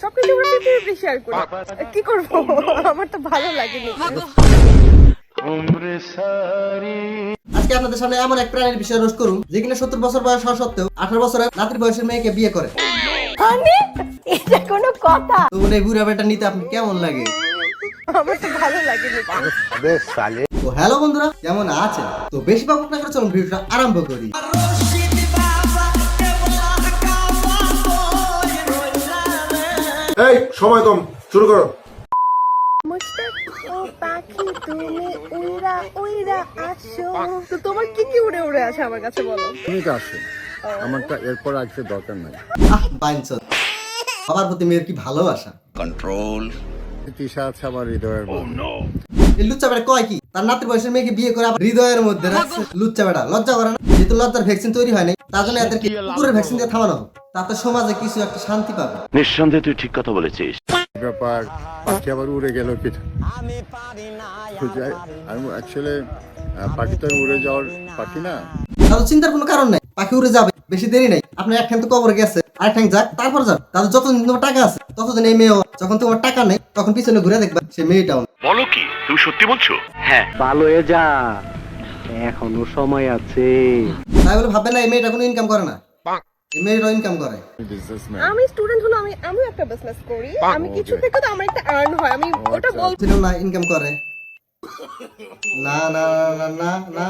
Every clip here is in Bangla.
সবকিছু আমরা 50-50 শেয়ার করি। কি করব? আমার তো ভালো লাগেনি। আজকে আপনাদের সামনে এমন এক প্রাণীর বিষয়ে রোস্ট করুন যে কিনা 70 বছর বয়স হওয়া সত্ত্বেও 18 বছরের নাতির বয়সের মেয়েকে বিয়ে করে। মানে এটা কোনো কথা? তো এই বুড়া বেটা নিতে আপনি কেমন লাগে? আমার তো ভালো লাগেনি। তো হ্যালো বন্ধুরা, কেমন আছেন? তো বেশি পাবুক না করে চলুন ভিডিওটা আরম্ভ করি। এই সময় কম, শুরু করো। মুস্তাক ও পাখি তুমি উইরা উইরা আসো। তো তোমার কি কি উড়ে উড়ে আছে আমার কাছে বলো? তুমি তো আসো, আমারটা এরপর আসতে দরকার নাই। বাইনচোদ, বাবার প্রতি মেয়ের কি ভালোবাসা। তিশা আছে আমার হৃদয়ের মধ্যে। এই লুচ্চা বেটা কয় কি তার নাতির বয়সের মেয়েকে বিয়ে করে আবার হৃদয়ের মধ্যে রাখছে। লুচ্চা বেটা লজ্জা করে না? যেহেতু লজ্জার ভ্যাকসিন তৈরি হয় নাই, তার জন্য এদেরকে কুকুরের ভ্যাকসিন দিয়ে থামানো হোক, তাতে সমাজে কিছু একটা শান্তি পাবে। নিঃসন্দেহে তুই ঠিক কথা বলেছিস। ব্যাপার পাখি আবার উড়ে গেল কি? আমি অ্যাকচুয়ালি পাখি তো উড়ে যাওয়ার পাখি না। তাদের চিন্তার কোনো কারণ নাই, পাখি উড়ে যাবে, বেশি দেরি নাই। আপনার একখান তো কবরে গেছে, আরেকখান যাক, তারপর যাক। তাদের যতদিন তোমার টাকা আছে ততদিন এই মেয়েও, যখন তোমার টাকা নেই তখন পিছনে ঘুরে দেখবা সে মেয়েটাও। বলো কি তুমি সত্যি বলছো? হ্যাঁ। ভালো হয়ে যা, এখনো সময় আছে। তাই বলে ভাববে না এই মেয়েটা কোনো ইনকাম করে না। এই মেয়েটাও ইনকাম করে। বিজনেসম্যান আমি স্টুডেন্ট হলো, আমি একটা বিজনেস করি। আমি কিছু থেকে তো আমার একটা আর্ন হয়। আমি ওটা বলছি ছিল না ইনকাম করে। না না না না না,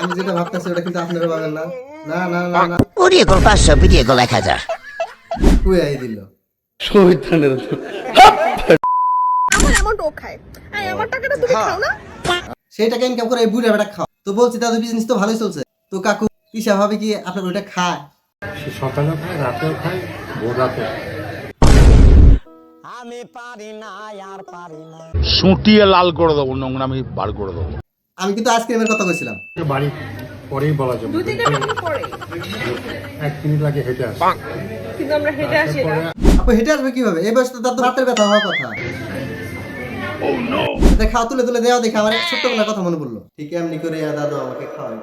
আমি যেটা ভাবতেছি ওটা কিন্তু আপনারা পাবেন না। না না না না, উড়িয়ে গেল 500, বেরিয়ে গেল 1000। কুয়াই দিল। আমার অ্যামাউন্ট ও খায়। আর আমার টাকাটা তুমি খাও না? সেই টাকা ইনকাম করে এই বুড়া বেটা খাও। তো বলছি তাদের বিজনেস তো ভালোই চলছে। তো কাকু তিশা ভাবে কি আপনার ওইটা খায়? সকালেও খায়, রাতেও খায়, ভোর রাতে। সুটিয়ে লাল করে দেবো, নোংরামি বার করে দেবো। আমি কিন্তু আইসক্রিমের কথা কইছিলাম। বাড়ি পরেই বলা যাবে, 2-3 মিনিট পরে। 1 মিনিট লাগে হেঁটে আসে। কিন্তু আমরা হেঁটে আসি না। আপু হেঁটে আসবে কিভাবে? এই বয়সে তো তার তো রাতের ব্যথা হওয়ার কথা। এটা খাওয়া তুলে তুলে দেওয়া দেখে আমার ছোট্টবেলার কথা মনে পড়লো। ঠিক এমনি করে দাদু আমাকে খাওয়াই।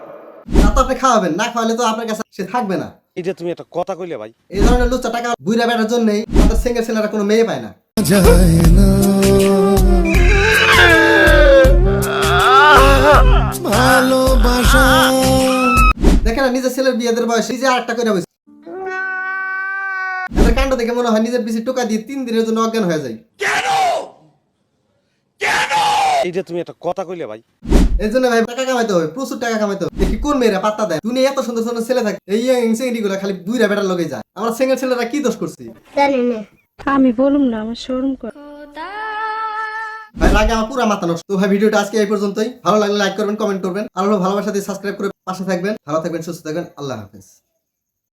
তা তো আপনি খাওয়াবেন না, খাওয়ালে তো আপনার কাছে সে থাকবে না। এটা তুমি একটা কথা কইলে ভাই। এই ধরনের লুচ্চা টাকা বুইরা বেটার জন্যই আমাদের সিঙ্গেল ছেলেরা কোনো মেয়ে পায় না। ভালোবাসা দেখেন না, নিজের ছেলের বিয়েদের বয়স নিজে আরেকটা করে বসে। এদের কাণ্ড দেখে মনে হয় নিজের পিছে টোকা দিয়ে 3 দিনের জন্য অজ্ঞান হয়ে যায়। এটা তুমি একটা কথা কইলে ভাই। এই জন্য ভাই টাকা কামাইতে হবে, প্রচুর টাকা কামাইতে হবে। দেখি কোন মেয়েরা পাত্তা দেয়। দুনিয়া এত সুন্দর সুন্দর ছেলে থাকে, এই সিঙ্গি গুলো খালি বুইরা বেটার লগে যায়। আমরা সিঙ্গেল ছেলেরা কি দোষ করছি? আমি বলুম না, আমার শরম করে। ভাই লাগে আমার পুরো মাথা নষ্ট। তো ভাই ভিডিওটা আজকে এই পর্যন্তই। ভালো লাগলে লাইক করবেন, কমেন্ট করবেন, আর ভালোবাসা দিয়ে সাবস্ক্রাইব করে পাশে থাকবেন। ভালো থাকবেন, সুস্থ থাকবেন। আল্লাহ হাফেজ।